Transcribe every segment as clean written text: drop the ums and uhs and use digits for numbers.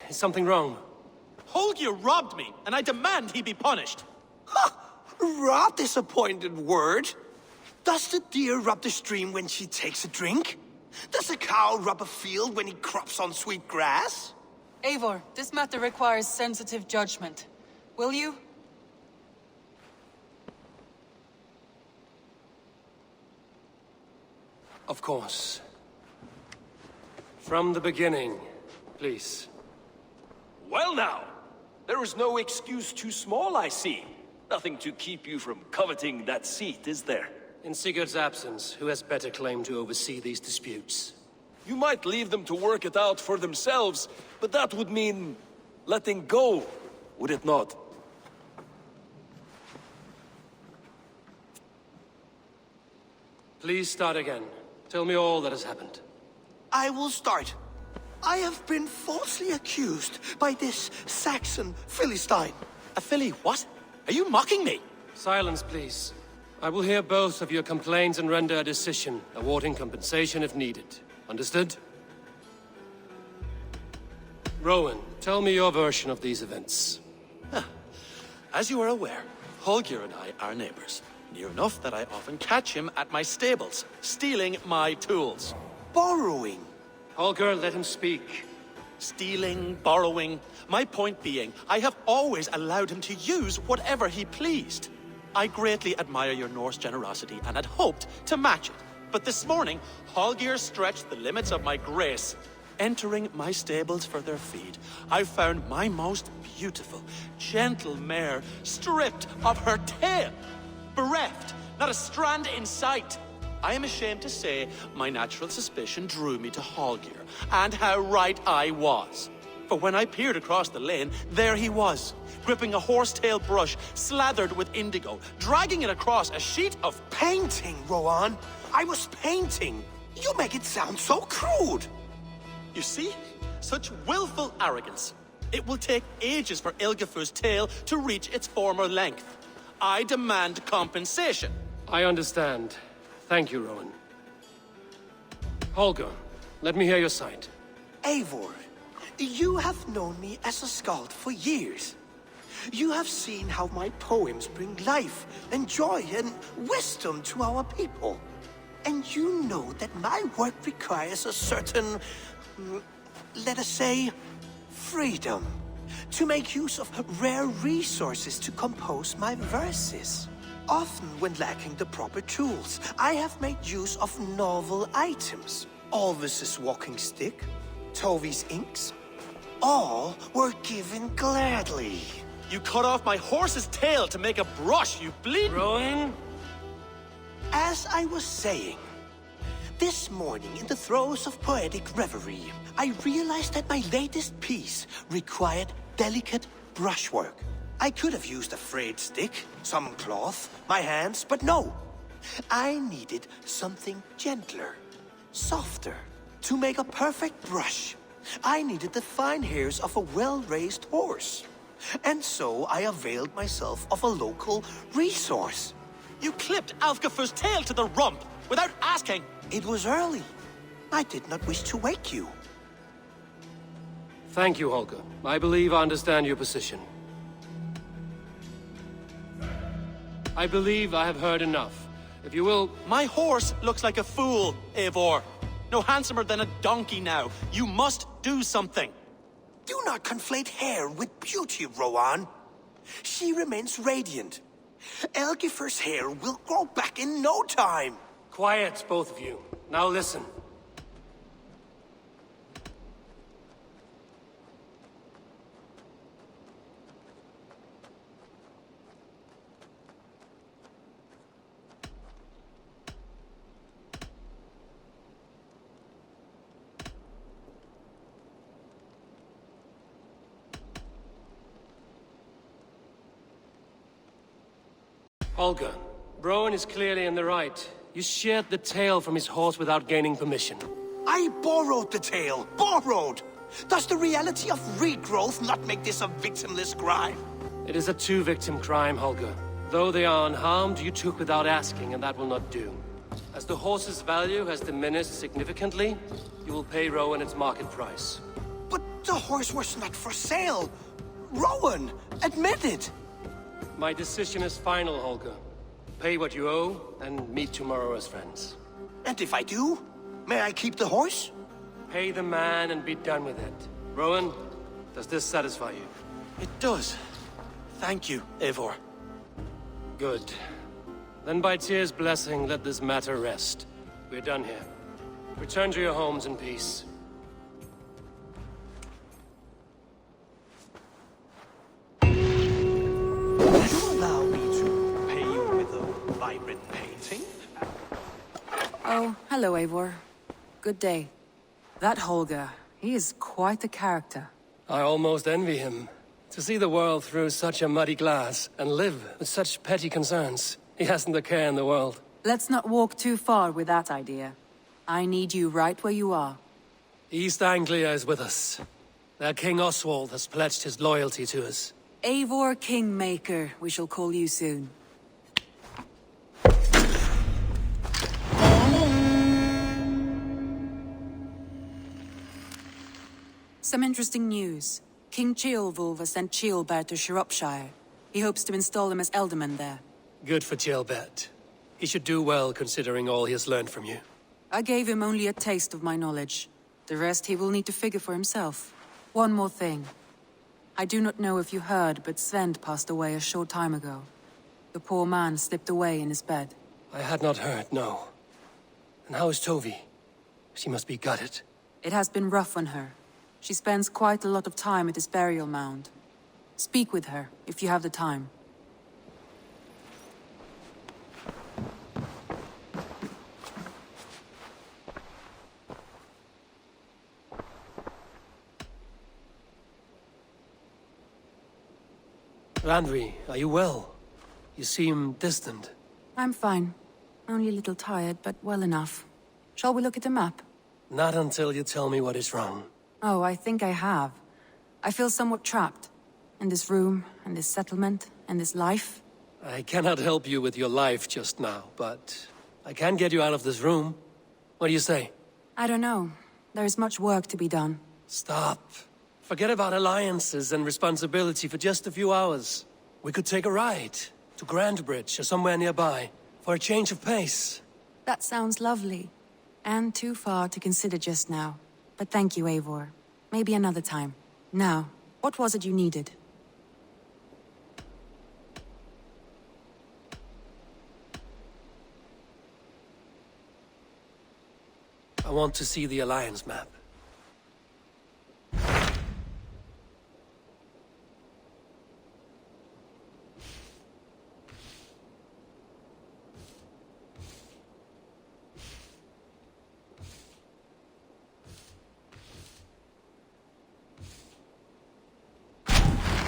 Is something wrong? Holger robbed me, and I demand he be punished. Ha! Robbed is a pointed word. Does the deer rub the stream when she takes a drink? Does a cow rub a field when he crops on sweet grass? Eivor, this matter requires sensitive judgment. Will you? Of course. From the beginning, please. Well now, there is no excuse too small, I see. Nothing to keep you from coveting that seat, is there? In Sigurd's absence, who has better claim to oversee these disputes? You might leave them to work it out for themselves, but that would mean letting go, would it not? Please start again. Tell me all that has happened. I will start. I have been falsely accused by this Saxon Philistine. A filly what? Are you mocking me? Silence, please. I will hear both of your complaints and render a decision, awarding compensation if needed. Understood? Rowan, tell me your version of these events. As you are aware, Holger and I are neighbors. Near enough that I often catch him at my stables, stealing my tools. Borrowing. Holger, let him speak. Stealing, borrowing. My point being, I have always allowed him to use whatever he pleased. I greatly admire your Norse generosity and had hoped to match it. But this morning, Holger stretched the limits of my grace. Entering my stables for their feed, I found my most beautiful, gentle mare stripped of her tail. Bereft, not a strand in sight. I am ashamed to say my natural suspicion drew me to Holger, and how right I was. For when I peered across the lane, there he was, gripping a horsetail brush slathered with indigo, dragging it across a sheet of Painting, Rowan. I was painting. You make it sound so crude. You see? Such willful arrogance. It will take ages for Ilgafur's tail to reach its former length. I demand compensation. I understand. Thank you, Rowan. Holger, let me hear your side. Eivor, you have known me as a skald for years. You have seen how my poems bring life and joy and wisdom to our people. And you know that my work requires a certain, let us say, freedom to make use of rare resources to compose my verses. Often when lacking the proper tools, I have made use of novel items. Alvis's walking stick, Tovi's inks, all were given gladly. You cut off my horse's tail to make a brush, you bleed. Rowan? As I was saying, this morning in the throes of poetic reverie, I realized that my latest piece required delicate brushwork. I could have used a frayed stick, some cloth, my hands, but no. I needed something gentler, softer. To make a perfect brush, I needed the fine hairs of a well-raised horse. And so I availed myself of a local resource. You clipped Alfgafur's tail to the rump without asking. It was early. I did not wish to wake you. Thank you, Holger. I believe I understand your position. I believe I have heard enough. If you will... My horse looks like a fool, Eivor. No handsomer than a donkey now. You must do something. Do not conflate hair with beauty, Rowan. She remains radiant. Elgifur's hair will grow back in no time. Quiet, both of you. Now listen. Olga, Rowan is clearly in the right. You sheared the tail from his horse without gaining permission. I borrowed the tail. Borrowed! Does the reality of regrowth not make this a victimless crime? It is a two-victim crime, Holger. Though they are unharmed, you took without asking, and that will not do. As the horse's value has diminished significantly, you will pay Rowan its market price. But the horse was not for sale. Rowan, admit it. My decision is final, Holger. Pay what you owe, and meet tomorrow as friends. And if I do, may I keep the horse? Pay the man and be done with it. Rowan, does this satisfy you? It does. Thank you, Eivor. Good. Then by Tyr's blessing, let this matter rest. We're done here. Return to your homes in peace. Would you allow me to pay you with a vibrant painting? Oh, hello, Eivor. Good day. That Holger, he is quite a character. I almost envy him. To see the world through such a muddy glass, and live with such petty concerns. He hasn't a care in the world. Let's not walk too far with that idea. I need you right where you are. East Anglia is with us. Their King Oswald has pledged his loyalty to us. Eivor Kingmaker, we shall call you soon. Some interesting news. King Ceolwulf has sent Ceolbert to Shropshire. He hopes to install him as Ealdorman there. Good for Ceolbert. He should do well considering all he has learned from you. I gave him only a taste of my knowledge. The rest he will need to figure for himself. One more thing. I do not know if you heard, but Svend passed away a short time ago. The poor man slipped away in his bed. I had not heard, no. And how is Tovi? She must be gutted. It has been rough on her. She spends quite a lot of time at his burial mound. Speak with her, if you have the time. Randvi, are you well? You seem distant. I'm fine. Only a little tired, but well enough. Shall we look at the map? Not until you tell me what is wrong. Oh, I think I have. I feel somewhat trapped. In this room, and this settlement, and this life. I cannot help you with your life just now, but I can get you out of this room. What do you say? I don't know. There is much work to be done. Stop. Forget about alliances and responsibility for just a few hours. We could take a ride to Grandbridge or somewhere nearby for a change of pace. That sounds lovely. And too far to consider just now. But thank you, Eivor. Maybe another time. Now, what was it you needed? I want to see the Alliance map.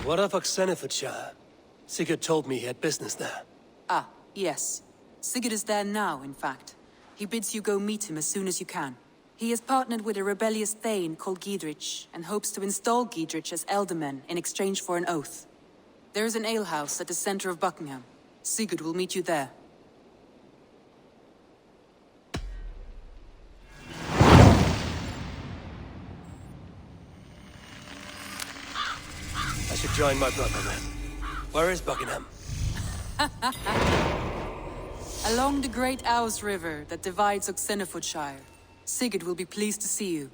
What of Oxenfordshire? Sigurd told me he had business there. Ah, yes. Sigurd is there now, in fact. He bids you go meet him as soon as you can. He has partnered with a rebellious thane called Giedrich, and hopes to install Giedrich as Ealdorman in exchange for an oath. There is an alehouse at the center of Buckingham. Sigurd will meet you there. I should join my brother then. Where is Buckingham? Along the Great Ouse River that divides Oxenfordshire. Sigurd will be pleased to see you.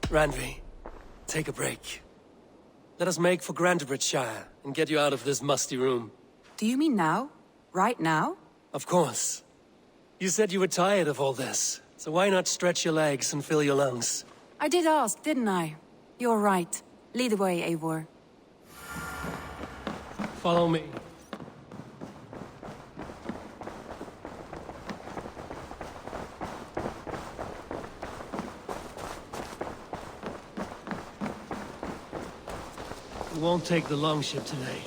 Randvi, take a break. Let us make for Grandbridgeshire and get you out of this musty room. Do you mean now? Right now? Of course. You said you were tired of all this, so why not stretch your legs and fill your lungs? I did ask, didn't I? You're right. Lead the way, Eivor. Follow me. We won't take the longship today.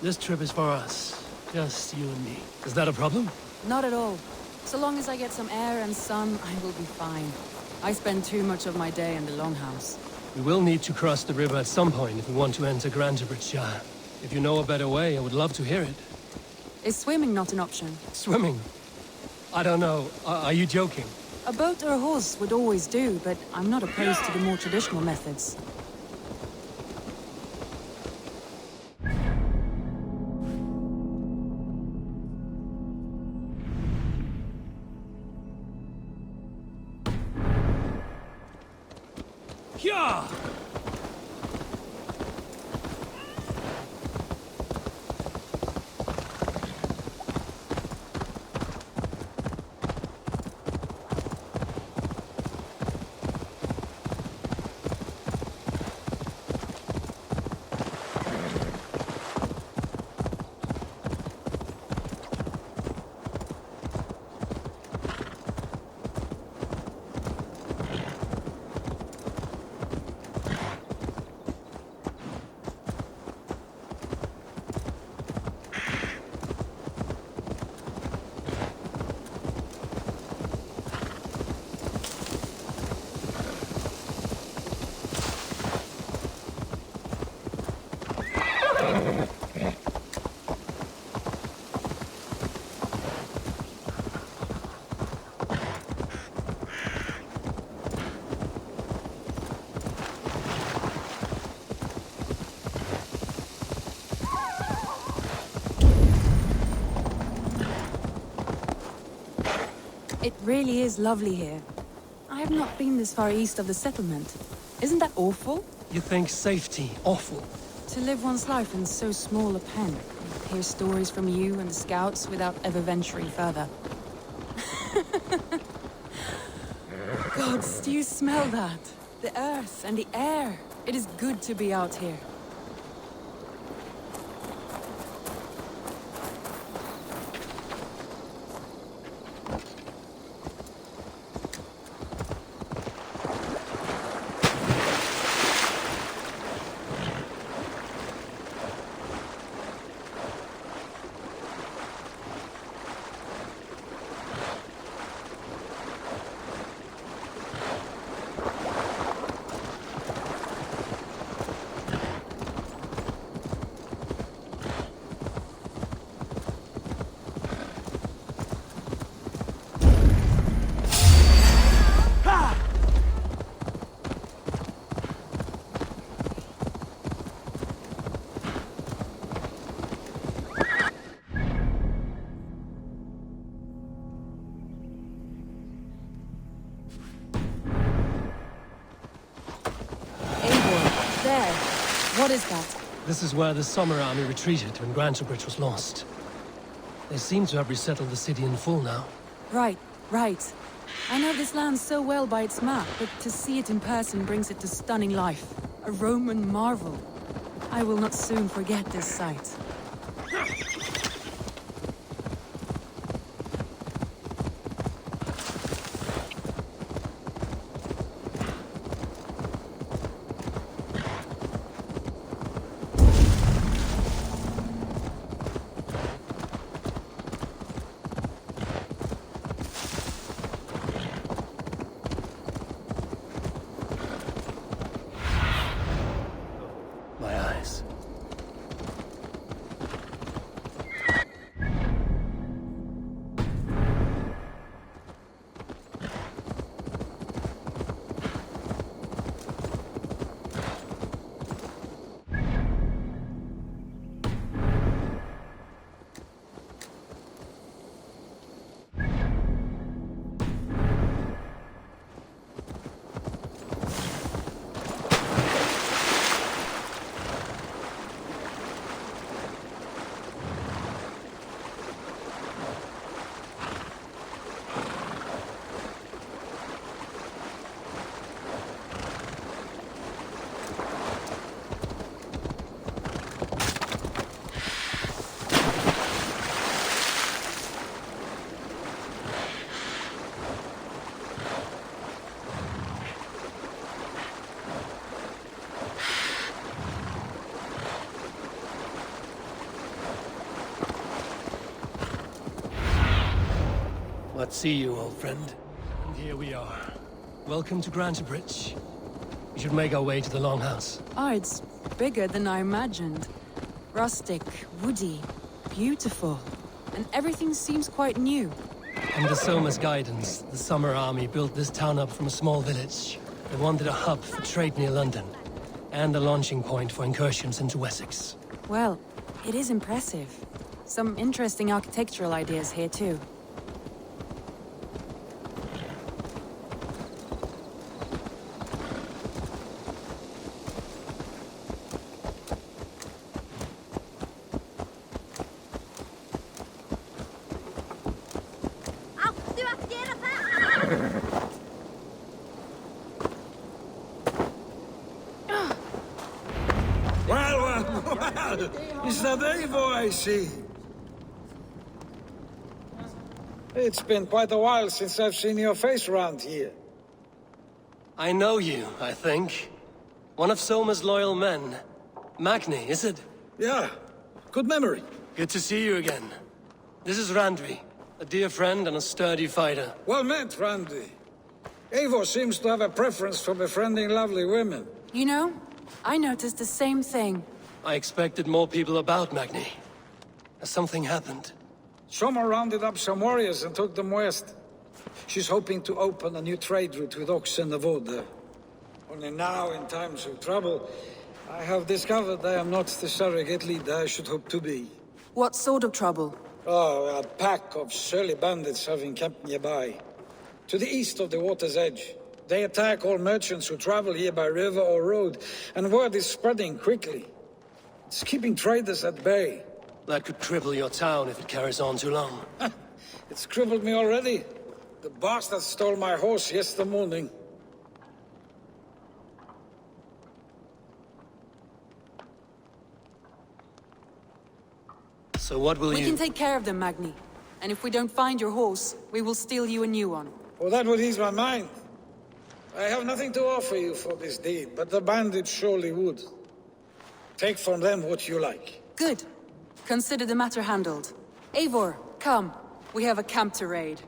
This trip is for us. Just you and me. Is that a problem? Not at all. So long as I get some air and sun, I will be fine. I spend too much of my day in the Longhouse. We will need to cross the river at some point if we want to enter Grandbridgeshire. If you know a better way, I would love to hear it. Is swimming not an option? Swimming? I don't know. Are you joking? A boat or a horse would always do, but I'm not opposed to the more traditional methods. Yeah! It really is lovely here. I have not been this far east of the settlement. Isn't that awful? You think safety awful? To live one's life in so small a pen. Hear stories from you and the scouts without ever venturing further. Gods, do you smell that? The earth and the air. It is good to be out here. What is that? This is where the Summer Army retreated when Grantebridge was lost. They seem to have resettled the city in full now. Right, right. I know this land so well by its map, but to see it in person brings it to stunning life. A Roman marvel. I will not soon forget this sight. Let's see you, old friend. And here we are. Welcome to Grantebridge. We should make our way to the Longhouse. Oh, it's bigger than I imagined. Rustic, woody, beautiful. And everything seems quite new. Under Soma's guidance, the Summer Army built this town up from a small village. They wanted a hub for trade near London, and a launching point for incursions into Wessex. Well, it is impressive. Some interesting architectural ideas here too. Well, is that Eivor I see? It's been quite a while since I've seen your face around here. I know you, I think. One of Soma's loyal men. Magni, is it? Yeah, good memory. Good to see you again. This is Randvi, a dear friend and a sturdy fighter. Well met, Randy. Eivor seems to have a preference for befriending lovely women. You know, I noticed the same thing. I expected more people about Magni. Has something happened? Soma rounded up some warriors and took them west. She's hoping to open a new trade route with oxen and wood. Only now, in times of trouble, I have discovered I am not the surrogate leader I should hope to be. What sort of trouble? Oh, a pack of surly bandits have encamped nearby. To the east of the water's edge. They attack all merchants who travel here by river or road, and word is spreading quickly. It's keeping traders at bay. That could cripple your town if it carries on too long. It's crippled me already. The bastard stole my horse yesterday morning. So what will We you... can take care of them, Magni. And if we don't find your horse, we will steal you a new one. Well, that would ease my mind. I have nothing to offer you for this deed, but the bandits surely would. Take from them what you like. Good. Consider the matter handled. Eivor, come. We have a camp to raid.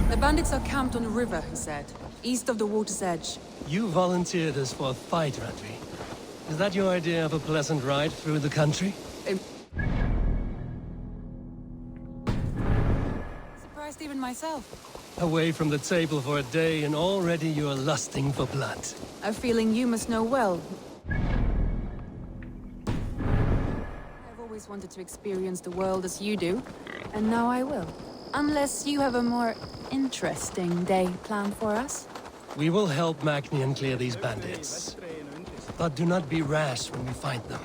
The bandits are camped on a river, he said. East of the water's edge. You volunteered us for a fight, Randvi. Is that your idea of a pleasant ride through the country? Surprised even myself. Away from the table for a day and already you're lusting for blood. A feeling you must know well. I've always wanted to experience the world as you do, and now I will. Unless you have a more interesting day planned for us. We will help Magnian clear these bandits. But do not be rash when we fight them.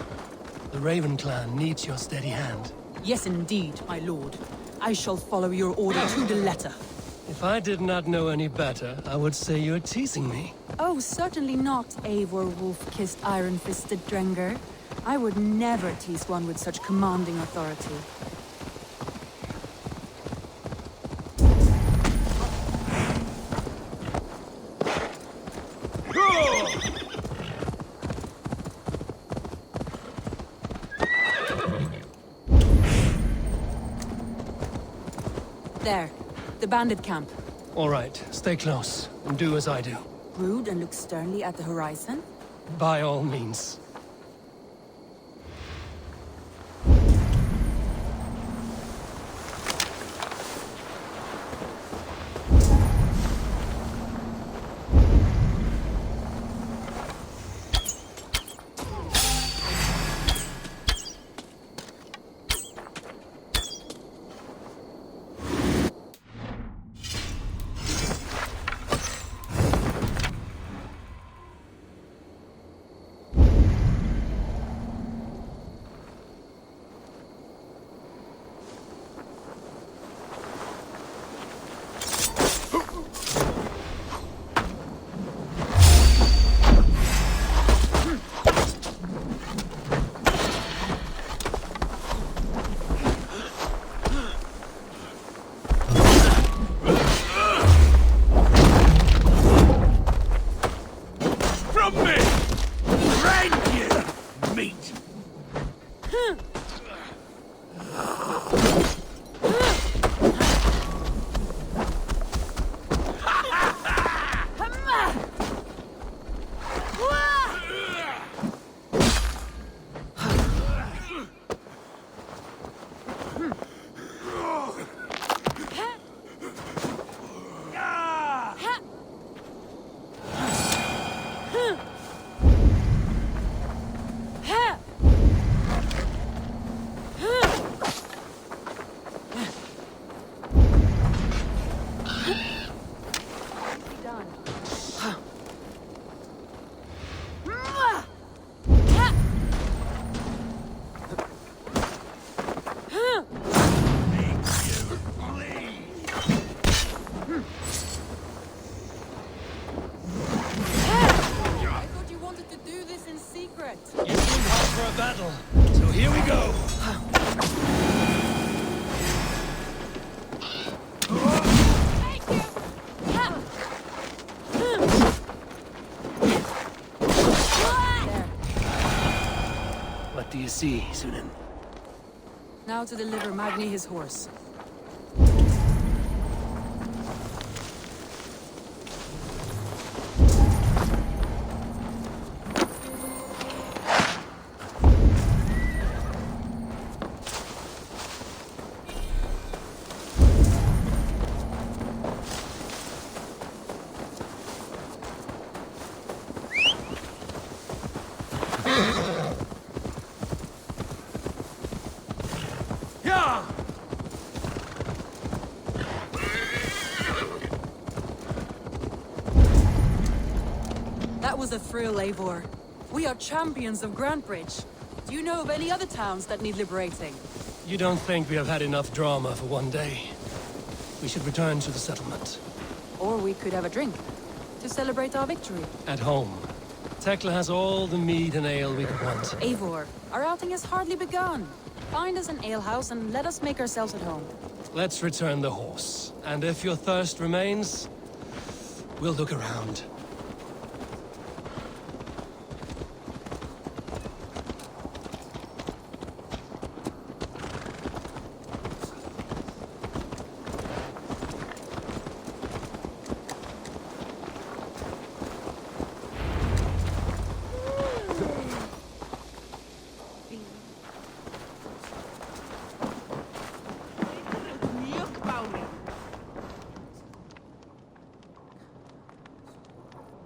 The Raven clan needs your steady hand. Yes, indeed, my lord. I shall follow your order to the letter. If I did not know any better, I would say you're teasing me. Oh, certainly not, Eivor wolf-kissed iron-fisted Drenger. I would never tease one with such commanding authority. There, the bandit camp. All right, stay close and do as I do. Brood and look sternly at the horizon. By all means. do this in secret. You seem hot for a battle, so here we go. What do you see, Sunan? Now to deliver Magni his horse. That was a thrill, Eivor. We are champions of Grantebridge. Do you know of any other towns that need liberating? You don't think we have had enough drama for one day? We should return to the settlement. Or we could have a drink, to celebrate our victory. At home. Tekla has all the mead and ale we could want. Eivor, our outing has hardly begun. Find us an alehouse and let us make ourselves at home. Let's return the horse. And if your thirst remains, we'll look around.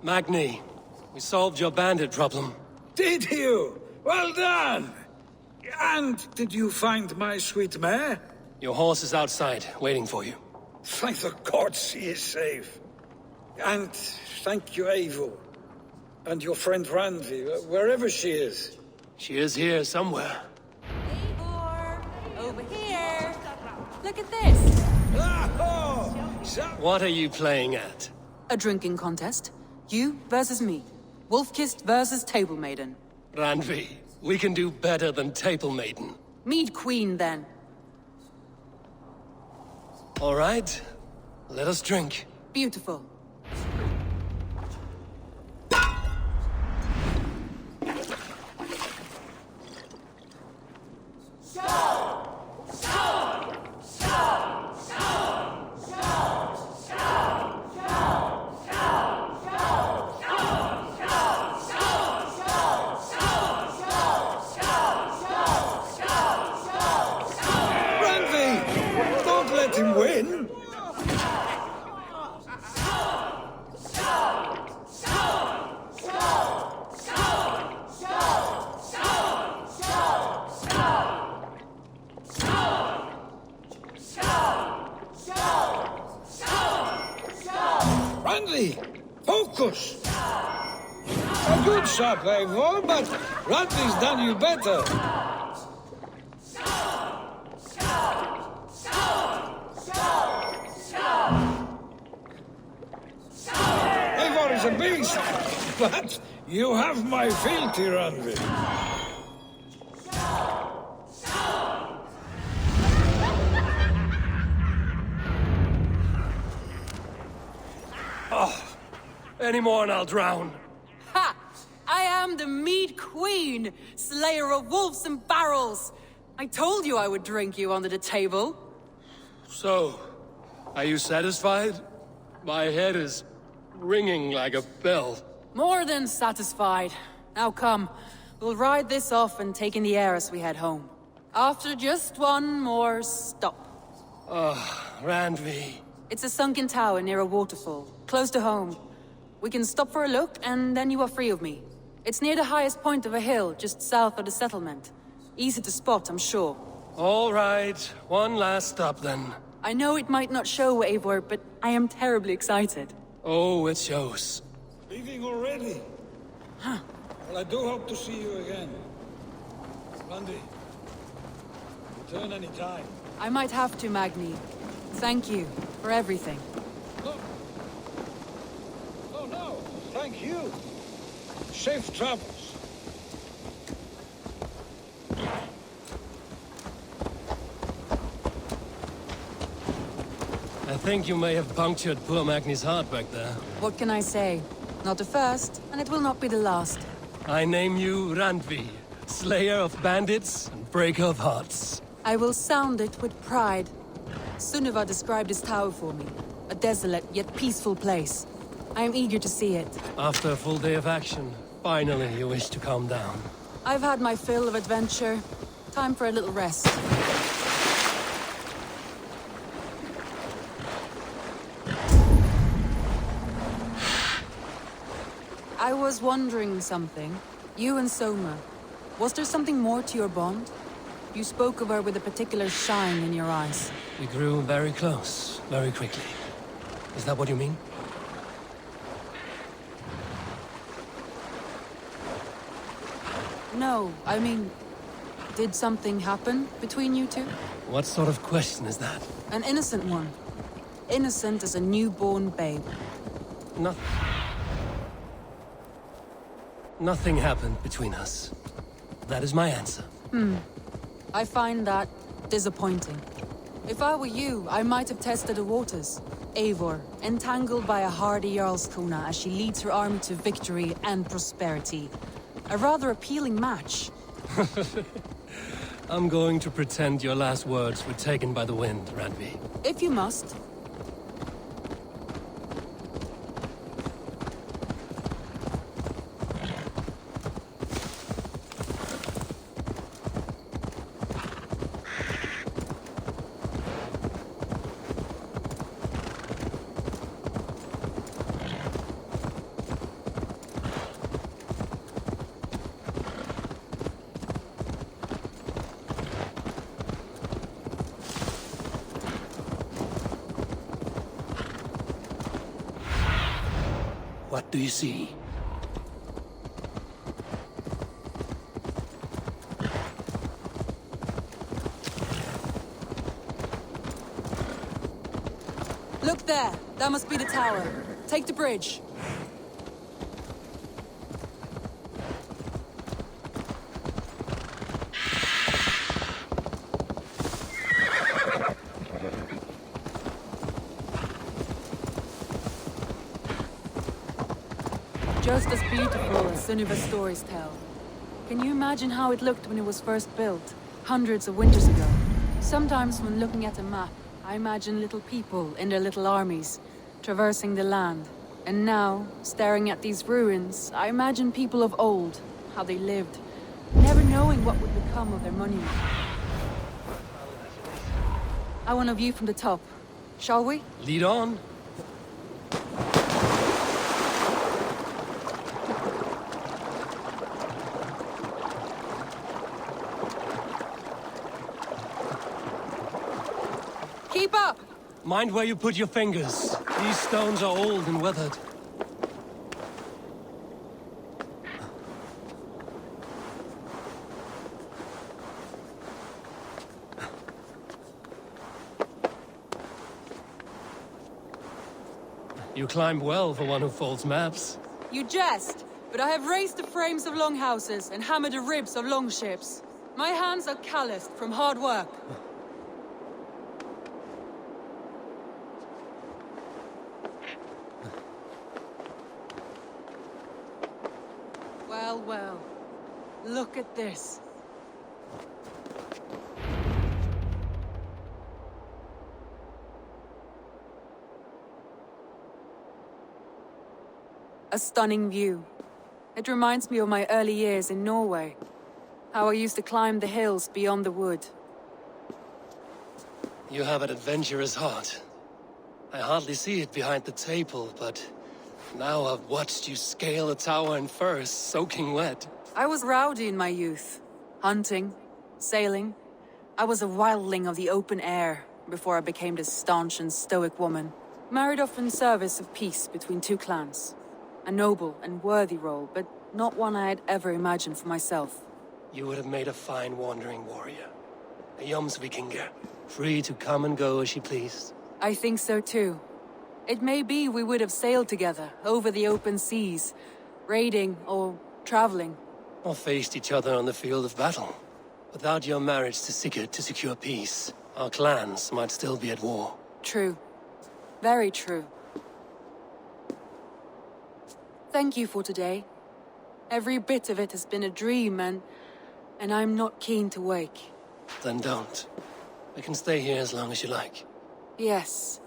Magni, we solved your bandit problem. Did you? Well done! And did you find my sweet mare? Your horse is outside, waiting for you. Thank the gods she is safe. And thank you, Eivor. And your friend Randvi, wherever she is. She is here somewhere. Eivor! Over here! Look at this! What are you playing at? A drinking contest. You versus me. Wolf-kissed versus Table Maiden. Randvi, we can do better than Table Maiden. Mead Queen, then. All right, let us drink. Beautiful. Let him win. Randy, focus. A good shot, Eivor, but Randy's done you better. A beast, but you have my fealty, Randvi. Oh, any more and I'll drown. Ha! I am the Mead Queen, slayer of wolves and barrels. I told you I would drink you under the table. So, are you satisfied? My head is ringing like a bell. More than satisfied. Now come, we'll ride this off and take in the air as we head home. After just one more stop. Randvi. It's a sunken tower near a waterfall, close to home. We can stop for a look, and then you are free of me. It's near the highest point of a hill, just south of the settlement. Easy to spot, I'm sure. All right, one last stop then. I know it might not show, Eivor, but I am terribly excited. Oh, it shows. Leaving already? Huh. Well, I do hope to see you again. Randy, return any time. I might have to, Magni. Thank you for everything. No. Oh, no. Thank you. Safe travels. I think you may have punctured poor Magni's heart back there. What can I say? Not the first, and it will not be the last. I name you Randvi, slayer of bandits and breaker of hearts. I will sound it with pride. Sunniva described his tower for me. A desolate yet peaceful place. I am eager to see it. After a full day of action, finally you wish to calm down. I've had my fill of adventure. Time for a little rest. I was wondering something. You and Soma. Was there something more to your bond? You spoke of her with a particular shine in your eyes. We grew very close, very quickly. Is that what you mean? No, I mean... Did something happen between you two? What sort of question is that? An innocent one. Innocent as a newborn babe. Nothing happened between us. That is my answer. I find that disappointing. If I were you, I might have tested the waters. Eivor, entangled by a hardy Jarlskona as she leads her army to victory and prosperity. A rather appealing match. I'm going to pretend your last words were taken by the wind, Randvi. If you must. What do you see? Look there! That must be the tower. Take the bridge. Just as beautiful as Sunniva's stories tell. Can you imagine how it looked when it was first built, hundreds of winters ago? Sometimes when looking at a map, I imagine little people in their little armies, traversing the land. And now, staring at these ruins, I imagine people of old, how they lived, never knowing what would become of their monument. I want a view from the top. Shall we? Lead on. Keep up! Mind where you put your fingers. These stones are old and weathered. You climb well for one who folds maps. You jest, but I have raised the frames of longhouses and hammered the ribs of longships. My hands are calloused from hard work. Well, well. Look at this. A stunning view. It reminds me of my early years in Norway. How I used to climb the hills beyond the wood. You have an adventurous heart. I hardly see it behind the table, but now I've watched you scale a tower in furs, soaking wet. I was rowdy in my youth. Hunting, sailing. I was a wildling of the open air before I became this staunch and stoic woman. Married off in service of peace between two clans. A noble and worthy role, but not one I had ever imagined for myself. You would have made a fine wandering warrior. A Jomsvikinger, free to come and go as she pleased. I think so too. It may be we would have sailed together over the open seas, raiding or Traveling. Or faced each other on the field of battle. Without your marriage to Sigurd to secure peace, our clans might still be at war. True. Very true. Thank you for today. Every bit of it has been a dream, and I'm not keen to wake. Then don't. I can stay here as long as you like. Yes.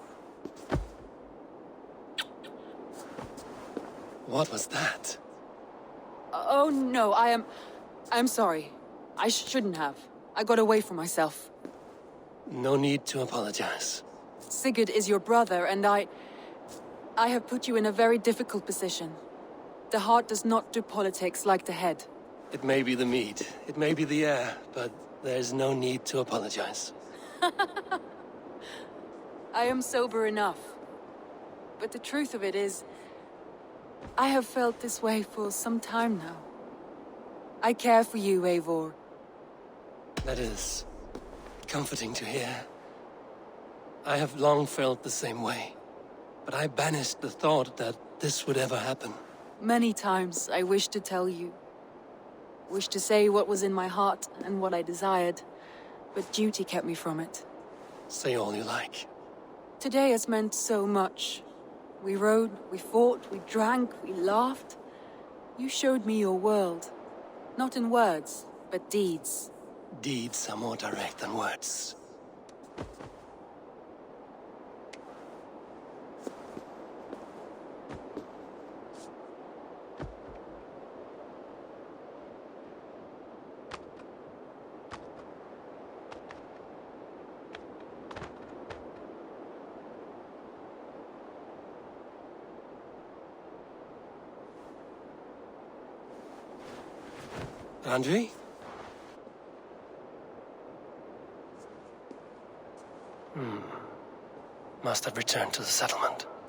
What was that? Oh no, I'm sorry. I shouldn't have. I got away from myself. No need to apologize. Sigurd is your brother, and I have put you in a very difficult position. The heart does not do politics like the head. It may be the meat, it may be the air, but there's no need to apologize. I am sober enough. But the truth of it is, I have felt this way for some time now. I care for you, Eivor. That is comforting to hear. I have long felt the same way, but I banished the thought that this would ever happen. Many times I wished to tell you. Wished to say what was in my heart and what I desired, but duty kept me from it. Say all you like. Today has meant so much. We rode, we fought, we drank, we laughed. You showed me your world. Not in words, but deeds. Deeds are more direct than words. Andri? Must have returned to the settlement.